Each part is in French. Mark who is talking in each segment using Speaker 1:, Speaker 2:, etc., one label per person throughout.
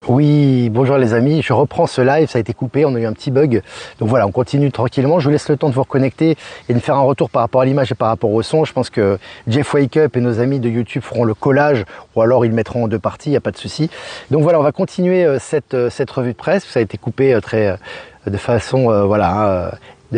Speaker 1: Oui, bonjour les amis, je reprends ce live, ça a été coupé, on a eu un petit bug. Donc voilà, on continue tranquillement. Je vous laisse le temps de vous reconnecter et de me faire un retour par rapport à l'image et par rapport au son. Je pense que Jeff Wake Up et nos amis de YouTube feront le collage ou alors ils le mettront en deux parties, il n'y a pas de souci. Donc voilà, on va continuer cette revue de presse. Ça a été coupé de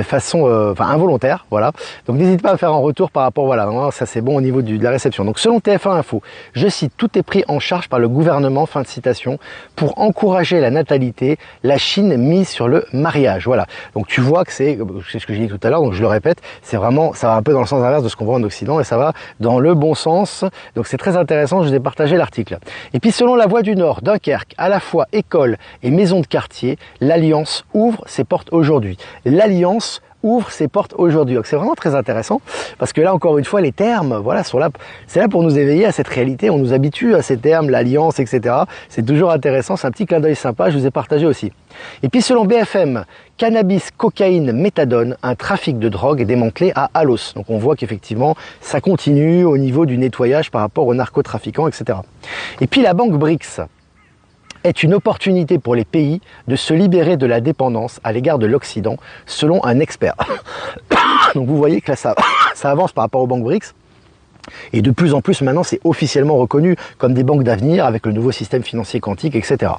Speaker 1: façon involontaire, voilà. Donc n'hésite pas à faire un retour par rapport, voilà, ça c'est bon au niveau de la réception. Donc selon TF1 Info, je cite, tout est pris en charge par le gouvernement, fin de citation, pour encourager la natalité, la Chine mise sur le mariage, voilà. Donc tu vois que c'est ce que j'ai dit tout à l'heure, donc je le répète, c'est vraiment, ça va un peu dans le sens inverse de ce qu'on voit en Occident et ça va dans le bon sens. Donc c'est très intéressant, je vous ai partagé l'article. Et puis selon La Voix du Nord, Dunkerque, à la fois école et maison de quartier, l'Alliance ouvre ses portes aujourd'hui. L'Alliance ouvre ses portes aujourd'hui. Donc c'est vraiment très intéressant parce que là encore une fois les termes, voilà, sont là, c'est là pour nous éveiller à cette réalité. On nous habitue à ces termes, l'alliance, etc. C'est toujours intéressant, c'est un petit clin d'œil sympa, je vous ai partagé aussi. Et puis selon BFM, cannabis, cocaïne, méthadone, un trafic de drogue est démantelé à Alos. Donc on voit qu'effectivement ça continue au niveau du nettoyage par rapport aux narcotrafiquants, etc. Et puis la banque BRICS est une opportunité pour les pays de se libérer de la dépendance à l'égard de l'Occident, selon un expert. Donc vous voyez que là, ça avance par rapport aux banques BRICS. Et de plus en plus, maintenant, c'est officiellement reconnu comme des banques d'avenir avec le nouveau système financier quantique, etc.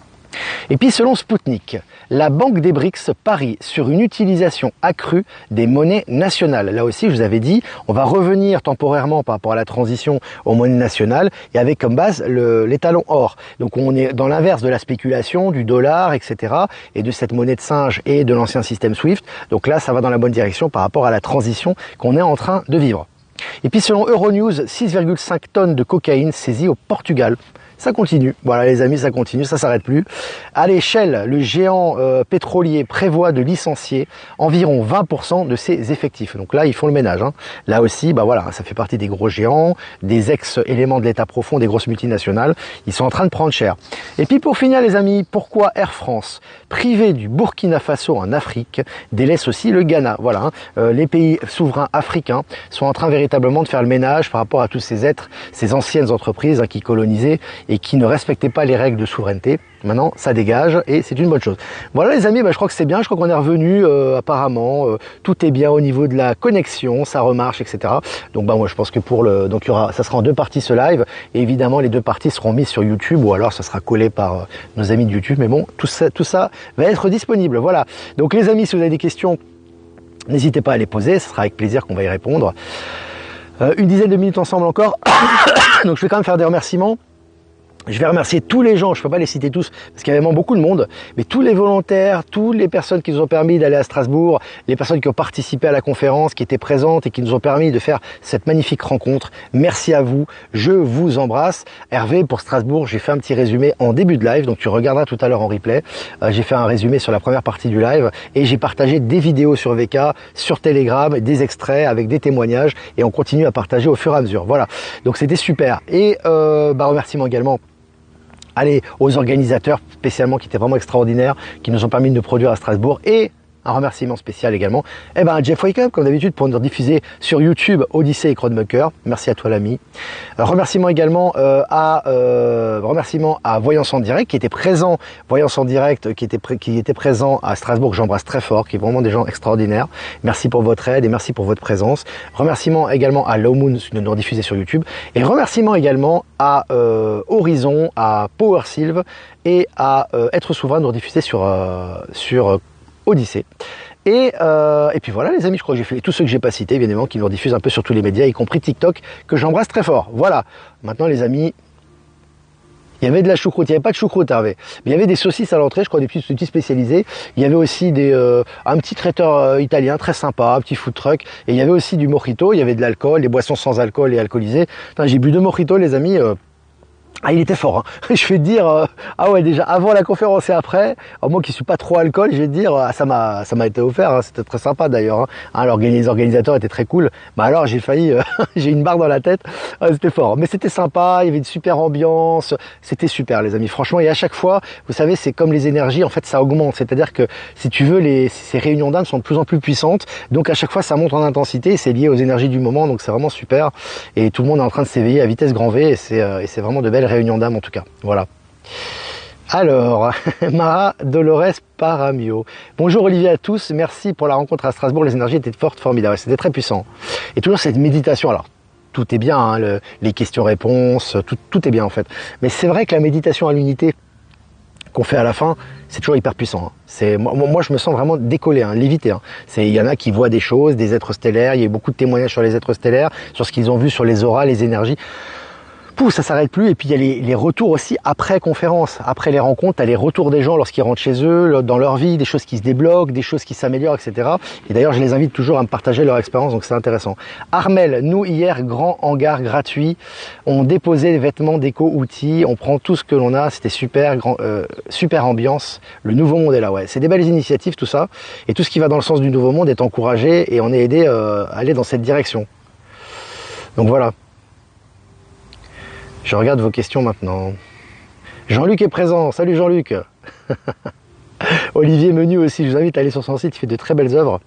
Speaker 1: Et puis selon Sputnik, la Banque des BRICS parie sur une utilisation accrue des monnaies nationales. Là aussi, je vous avais dit, on va revenir temporairement par rapport à la transition aux monnaies nationales et avec comme base l'étalon or. Donc on est dans l'inverse de la spéculation, du dollar, etc. et de cette monnaie de singe et de l'ancien système SWIFT. Donc là, ça va dans la bonne direction par rapport à la transition qu'on est en train de vivre. Et puis selon Euronews, 6,5 tonnes de cocaïne saisies au Portugal. Ça continue, voilà les amis, ça continue, ça s'arrête plus. À l'échelle, le géant pétrolier prévoit de licencier environ 20% de ses effectifs. Donc là, ils font le ménage. Hein. Là aussi, bah voilà, ça fait partie des gros géants, des ex-éléments de l'État profond, des grosses multinationales. Ils sont en train de prendre cher. Et puis pour finir les amis, pourquoi Air France, privé du Burkina Faso en Afrique, délaisse aussi le Ghana. Voilà, hein. Les pays souverains africains sont en train véritablement de faire le ménage par rapport à tous ces êtres, ces anciennes entreprises hein, qui colonisaient et qui ne respectaient pas les règles de souveraineté. Maintenant, ça dégage et c'est une bonne chose. Voilà les amis, bah, je crois que c'est bien, je crois qu'on est revenu apparemment, tout est bien au niveau de la connexion, ça remarche, etc. Donc bah moi je pense que donc ça sera en deux parties ce live, et évidemment les deux parties seront mises sur YouTube ou alors ça sera collé par nos amis de YouTube, mais bon, tout ça va être disponible. Voilà. Donc les amis, si vous avez des questions, n'hésitez pas à les poser, ce sera avec plaisir qu'on va y répondre. Une dizaine de minutes ensemble encore, donc je vais quand même faire des remerciements. Je vais remercier tous les gens, je ne peux pas les citer tous parce qu'il y a vraiment beaucoup de monde, mais tous les volontaires, toutes les personnes qui nous ont permis d'aller à Strasbourg, les personnes qui ont participé à la conférence, qui étaient présentes et qui nous ont permis de faire cette magnifique rencontre. Merci à vous, je vous embrasse. Hervé, pour Strasbourg, j'ai fait un petit résumé en début de live, donc tu regarderas tout à l'heure en replay. J'ai fait un résumé sur la première partie du live et j'ai partagé des vidéos sur VK, sur Telegram, des extraits avec des témoignages et on continue à partager au fur et à mesure. Voilà, donc c'était super. Et remerciements également aux organisateurs spécialement qui étaient vraiment extraordinaires, qui nous ont permis de nous produire à Strasbourg, et un remerciement spécial également à Jeff Wake Up, comme d'habitude, pour nous diffuser sur YouTube Odyssée et Crowdmucker. Merci à toi l'ami. Remerciement également à Voyance en Direct, qui était présent, Voyance en Direct, qui était présent à Strasbourg, que j'embrasse très fort, qui est vraiment des gens extraordinaires. Merci pour votre aide et merci pour votre présence. Remerciement également à Low Moon de nous diffuser sur YouTube. Et remerciement également à Horizon, à Power Sylve et à Être Souverain de nous diffuser sur Odyssée. Et puis voilà les amis, je crois que j'ai fait tous ceux que j'ai pas cités, bien évidemment, qui nous diffusent un peu sur tous les médias, y compris TikTok, que j'embrasse très fort. Voilà. Maintenant les amis, il y avait de la choucroute, il n'y avait pas de choucroute Hervé, mais il y avait des saucisses à l'entrée, je crois, des petits saucisses spécialisés. Il y avait aussi un petit traiteur italien très sympa, un petit food truck, et il y avait aussi du mojito, il y avait de l'alcool, des boissons sans alcool et alcoolisées. J'ai bu 2 mojitos les amis. Ah, il était fort, hein. Je vais te dire, ah ouais, déjà avant la conférence et après, moi qui suis pas trop alcool, je vais te dire, ça m'a été offert, hein. C'était très sympa d'ailleurs, hein. Les organisateurs étaient très cool, mais alors j'ai failli, j'ai une barre dans la tête, c'était fort, mais c'était sympa, il y avait une super ambiance, c'était super les amis, franchement, et à chaque fois, vous savez, c'est comme les énergies, en fait ça augmente, c'est-à-dire que si tu veux, ces réunions d'âme sont de plus en plus puissantes, donc à chaque fois ça monte en intensité, c'est lié aux énergies du moment, donc c'est vraiment super, et tout le monde est en train de s'éveiller à vitesse grand V, et c'est vraiment de belles réunion d'âme en tout cas, voilà. Alors, Mara Dolores Paramio. Bonjour Olivier à tous, merci pour la rencontre à Strasbourg, les énergies étaient fortes, formidables, c'était très puissant. Et toujours cette méditation, alors tout est bien, hein, les questions-réponses, tout est bien en fait. Mais c'est vrai que la méditation à l'unité qu'on fait à la fin, c'est toujours hyper puissant. Hein. Moi, je me sens vraiment décollé, hein, lévité. Hein. Il y en a qui voient des choses, des êtres stellaires, il y a eu beaucoup de témoignages sur les êtres stellaires, sur ce qu'ils ont vu sur les auras, les énergies. Pouf, ça s'arrête plus. Et puis il y a les retours aussi après conférence, après les rencontres, t'as les retours des gens lorsqu'ils rentrent chez eux, dans leur vie, des choses qui se débloquent, des choses qui s'améliorent, etc. Et d'ailleurs, je les invite toujours à me partager leur expérience, donc c'est intéressant. Armel, nous hier, grand hangar gratuit, on déposait des vêtements, déco, outils, on prend tout ce que l'on a, c'était super, super ambiance. Le nouveau monde est là, ouais. C'est des belles initiatives, tout ça. Et tout ce qui va dans le sens du nouveau monde est encouragé et on est aidé à aller dans cette direction. Donc voilà. Je regarde vos questions maintenant. Jean-Luc est présent. Salut Jean-Luc. Olivier Menu aussi, je vous invite à aller sur son site, il fait de très belles œuvres.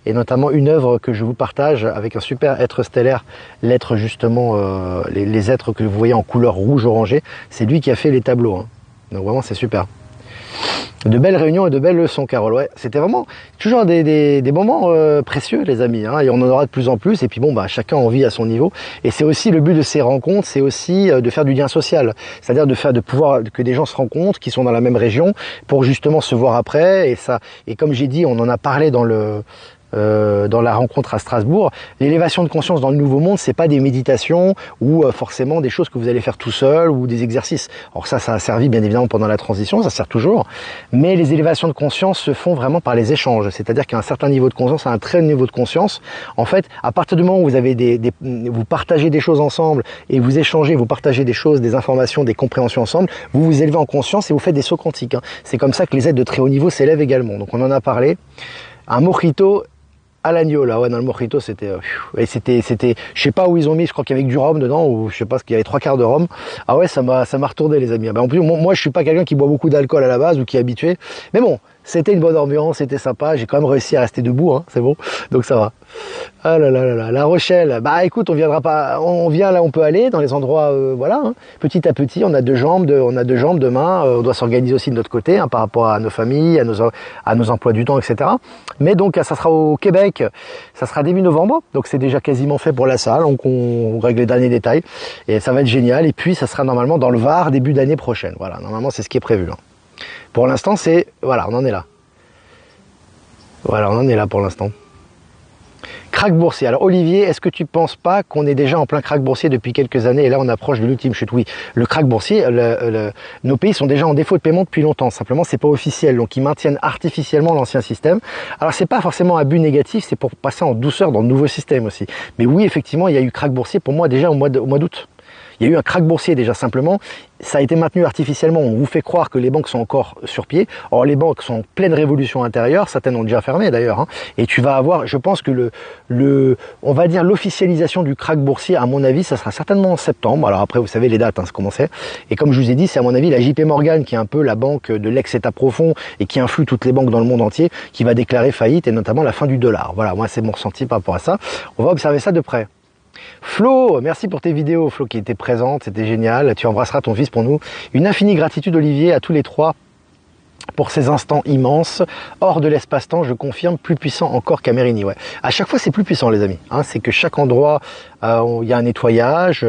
Speaker 1: Et notamment une œuvre que je vous partage avec un super être stellaire, l'être justement, les êtres que vous voyez en couleur rouge-orangé. C'est lui qui a fait les tableaux. Hein. Donc vraiment c'est super. De belles réunions et de belles leçons, Carole. Ouais, c'était vraiment toujours des moments précieux, les amis. Hein, et on en aura de plus en plus. Et puis bon, bah, chacun en vit à son niveau. Et c'est aussi le but de ces rencontres, c'est aussi de faire du lien social. C'est-à-dire de pouvoir que des gens se rencontrent, qui sont dans la même région, pour justement se voir après. Et comme j'ai dit, on en a parlé dans la rencontre à Strasbourg, l'élévation de conscience dans le nouveau monde, c'est pas des méditations ou forcément des choses que vous allez faire tout seul ou des exercices. Alors ça a servi bien évidemment pendant la transition, ça sert toujours, mais les élévations de conscience se font vraiment par les échanges, c'est-à-dire qu'à un certain niveau de conscience, à un très haut niveau de conscience, en fait, à partir du moment où vous avez vous partagez des choses ensemble et vous échangez, vous partagez des choses, des informations, des compréhensions ensemble, vous vous élevez en conscience et vous faites des sauts quantiques. Hein. C'est comme ça que les êtres de très haut niveau s'élèvent également. Donc on en a parlé. Un mojito à l'agneau, là, ouais, dans le mojito, c'était, je sais pas où ils ont mis, je crois qu'il y avait du rhum dedans, ou je sais pas, parce qu'il y avait 3/4 de rhum. Ah ouais, ça m'a retourné, les amis. Ben, en plus, moi, je suis pas quelqu'un qui boit beaucoup d'alcool à la base, ou qui est habitué. Mais bon, c'était une bonne ambiance, c'était sympa, j'ai quand même réussi à rester debout, hein, c'est bon, donc ça va. Ah là là là là, La Rochelle, bah écoute, on vient là où on peut aller, dans les endroits, voilà, hein, petit à petit, on a deux jambes, deux mains, on doit s'organiser aussi de notre côté, hein, par rapport à nos familles, à nos emplois du temps, etc. Mais donc, ça sera au Québec, ça sera début novembre, donc c'est déjà quasiment fait pour la salle, donc on règle les derniers détails, et ça va être génial, et puis ça sera normalement dans le Var, début d'année prochaine, voilà, normalement c'est ce qui est prévu, hein. Pour l'instant, voilà, on en est là. Voilà, on en est là pour l'instant. Crack boursier. Alors Olivier, est-ce que tu ne penses pas qu'on est déjà en plein crack boursier depuis quelques années et là on approche de l'ultime chute? Oui, le crack boursier, nos pays sont déjà en défaut de paiement depuis longtemps. Simplement, c'est pas officiel, donc ils maintiennent artificiellement l'ancien système. Alors c'est pas forcément un but négatif, c'est pour passer en douceur dans le nouveau système aussi. Mais oui, effectivement, il y a eu crack boursier pour moi déjà au mois d'août. Il y a eu un krach boursier déjà simplement, ça a été maintenu artificiellement, on vous fait croire que les banques sont encore sur pied, or les banques sont en pleine révolution intérieure, certaines ont déjà fermé d'ailleurs, hein, et tu vas avoir, je pense que on va dire l'officialisation du krach boursier, à mon avis, ça sera certainement en septembre, alors après vous savez les dates, hein, c'est comment c'est, et comme je vous ai dit, c'est à mon avis la JP Morgan qui est un peu la banque de l'ex-État profond et qui influe toutes les banques dans le monde entier, qui va déclarer faillite et notamment la fin du dollar. Voilà, moi c'est mon ressenti par rapport à ça, on va observer ça de près. Flo, merci pour tes vidéos, Flo qui était présente, c'était génial, tu embrasseras ton fils pour nous. Une infinie gratitude Olivier à tous les trois pour ces instants immenses, hors de l'espace-temps, je confirme, plus puissant encore qu'Amérini. Ouais. À chaque fois c'est plus puissant les amis, hein, c'est que chaque endroit, il y a un nettoyage,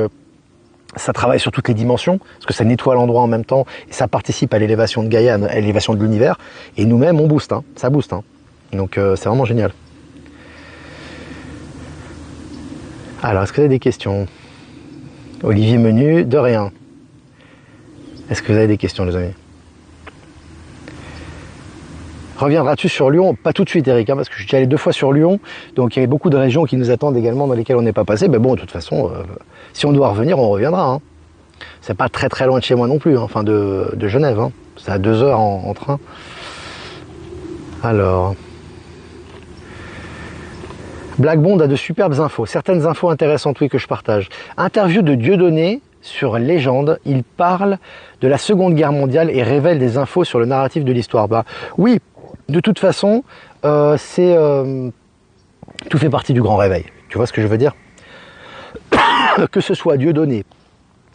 Speaker 1: ça travaille sur toutes les dimensions, parce que ça nettoie l'endroit en même temps, et ça participe à l'élévation de Gaïa, à l'élévation de l'univers, et nous-mêmes on booste, hein, ça booste, hein. Donc c'est vraiment génial. Alors, est-ce que vous avez des questions? Olivier Menu, de rien. Est-ce que vous avez des questions, les amis? Reviendras-tu sur Lyon? Pas tout de suite, Eric, hein, parce que je suis allé 2 fois sur Lyon, donc il y avait beaucoup de régions qui nous attendent également, dans lesquelles on n'est pas passé. Mais bon, de toute façon, si on doit revenir, on reviendra. Hein. C'est pas très très loin de chez moi non plus, hein, enfin de Genève. Hein. C'est à 2 heures en train. Alors... Black Bond a de superbes infos, certaines infos intéressantes, oui, que je partage. Interview de Dieudonné sur Légende, il parle de la Seconde Guerre mondiale et révèle des infos sur le narratif de l'histoire. Bah, oui, de toute façon, tout fait partie du grand réveil. Tu vois ce que je veux dire? Que ce soit Dieudonné,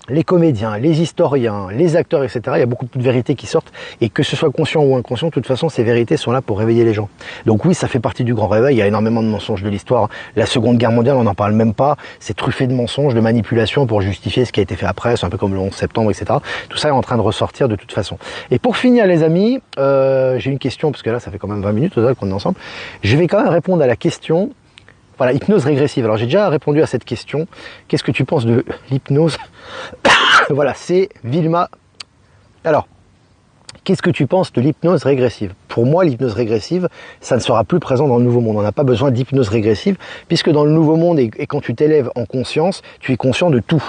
Speaker 1: les comédiens, les historiens, les acteurs, etc. Il y a beaucoup de vérités qui sortent et que ce soit conscient ou inconscient, de toute façon, ces vérités sont là pour réveiller les gens. Donc oui, ça fait partie du grand réveil. Il y a énormément de mensonges de l'histoire. La Seconde Guerre mondiale, on n'en parle même pas. C'est truffé de mensonges, de manipulations pour justifier ce qui a été fait après. C'est un peu comme le 11 septembre, etc. Tout ça est en train de ressortir de toute façon. Et pour finir, les amis, j'ai une question, parce que là, ça fait quand même 20 minutes qu'on est ensemble. Je vais quand même répondre à la question. Voilà, hypnose régressive. Alors j'ai déjà répondu à cette question. Qu'est-ce que tu penses de l'hypnose? Voilà, c'est Vilma. Alors, qu'est-ce que tu penses de l'hypnose régressive? Pour moi, l'hypnose régressive, ça ne sera plus présent dans le nouveau monde. On n'a pas besoin d'hypnose régressive, puisque dans le nouveau monde, et quand tu t'élèves en conscience, tu es conscient de tout.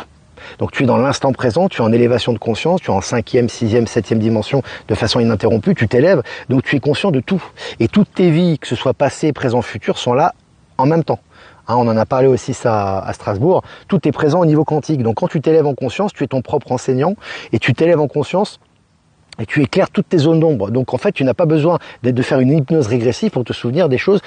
Speaker 1: Donc tu es dans l'instant présent, tu es en élévation de conscience, tu es en 5e, 6e, 7e dimension de façon ininterrompue, tu t'élèves, donc tu es conscient de tout. Et toutes tes vies, que ce soit passé, présent, futur, sont là en même temps. Hein, on en a parlé aussi ça à Strasbourg, tout est présent au niveau quantique. Donc quand tu t'élèves en conscience, tu es ton propre enseignant et tu t'élèves en conscience et tu éclaires toutes tes zones d'ombre. Donc en fait, tu n'as pas besoin de faire une hypnose régressive pour te souvenir des choses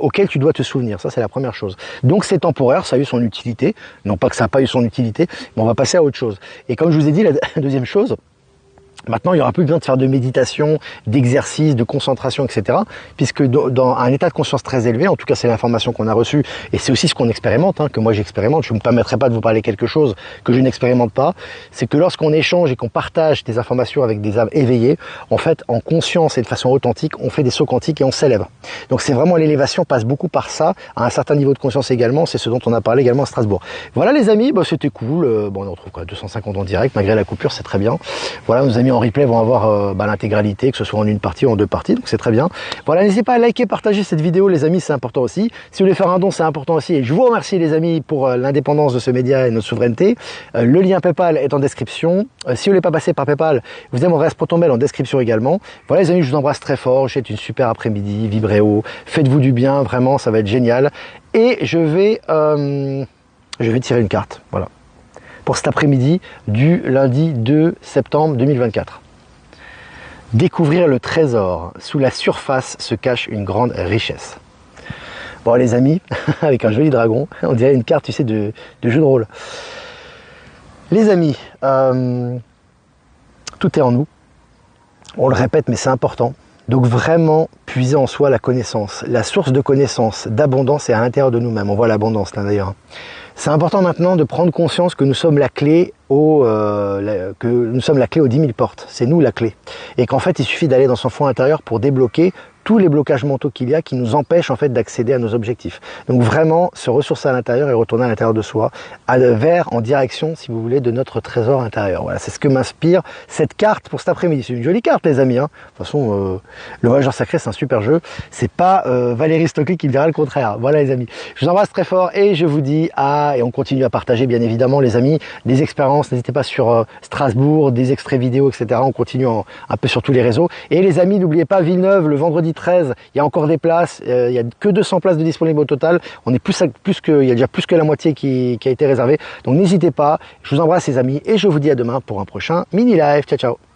Speaker 1: auxquelles tu dois te souvenir. Ça, c'est la première chose. Donc c'est temporaire, ça a eu son utilité. Non pas que ça n'a pas eu son utilité, mais on va passer à autre chose. Et comme je vous ai dit, la deuxième chose, maintenant, il n'y aura plus besoin de faire de méditation, d'exercice, de concentration, etc. Puisque dans un état de conscience très élevé, en tout cas c'est l'information qu'on a reçue, et c'est aussi ce qu'on expérimente, hein, que moi j'expérimente, je ne me permettrai pas de vous parler quelque chose que je n'expérimente pas, c'est que lorsqu'on échange et qu'on partage des informations avec des âmes éveillées, en fait, en conscience et de façon authentique, on fait des sauts quantiques et on s'élève. Donc c'est vraiment l'élévation passe beaucoup par ça, à un certain niveau de conscience également, c'est ce dont on a parlé également à Strasbourg. Voilà les amis, bah, c'était cool, bon, on retrouve quoi, 250 en direct, malgré la coupure, c'est très bien. Voilà, nos amis en replay vont avoir l'intégralité, que ce soit en une partie ou en deux parties, donc c'est très bien. Voilà, n'hésitez pas à liker, partager cette vidéo les amis, c'est important aussi. Si vous voulez faire un don, c'est important aussi. Et je vous remercie les amis pour l'indépendance de ce média et notre souveraineté. Le lien PayPal est en description. Si vous voulez pas passer par PayPal, vous avez mon adresse ProtonMail en description également. Voilà les amis, je vous embrasse très fort, je vous souhaite une super après-midi, vibrez haut, faites-vous du bien, vraiment, ça va être génial. Et je vais tirer une carte, voilà, pour cet après-midi du lundi 2 septembre 2024. Découvrir le trésor. Sous la surface se cache une grande richesse. Bon les amis, avec un joli dragon, on dirait une carte, tu sais, de jeu de rôle. Les amis, tout est en nous. On le répète, mais c'est important. Donc vraiment, puiser en soi la connaissance. La source de connaissance, d'abondance est à l'intérieur de nous-mêmes. On voit l'abondance là d'ailleurs. C'est important maintenant de prendre conscience que nous sommes la clé aux 10 000 portes. C'est nous la clé. Et qu'en fait, il suffit d'aller dans son fond intérieur pour débloquer tous les blocages mentaux qu'il y a qui nous empêchent en fait d'accéder à nos objectifs. Donc vraiment se ressourcer à l'intérieur et retourner à l'intérieur de soi, en direction, si vous voulez, de notre trésor intérieur. Voilà, c'est ce que m'inspire cette carte pour cet après-midi. C'est une jolie carte les amis, hein. De toute façon, le Voyageur Sacré, c'est un super jeu. C'est pas Valérie Stockley qui dira le contraire. Voilà les amis. Je vous embrasse très fort et je vous dis et on continue à partager bien évidemment les amis, des expériences. N'hésitez pas sur Strasbourg, des extraits vidéo, etc. On continue un peu sur tous les réseaux. Et les amis, n'oubliez pas Villeneuve, le vendredi 13, il y a encore des places, il n'y a que 200 places de disponibles au total, il y a déjà plus que la moitié qui a été réservée, donc n'hésitez pas, je vous embrasse les amis et je vous dis à demain pour un prochain mini live, ciao ciao.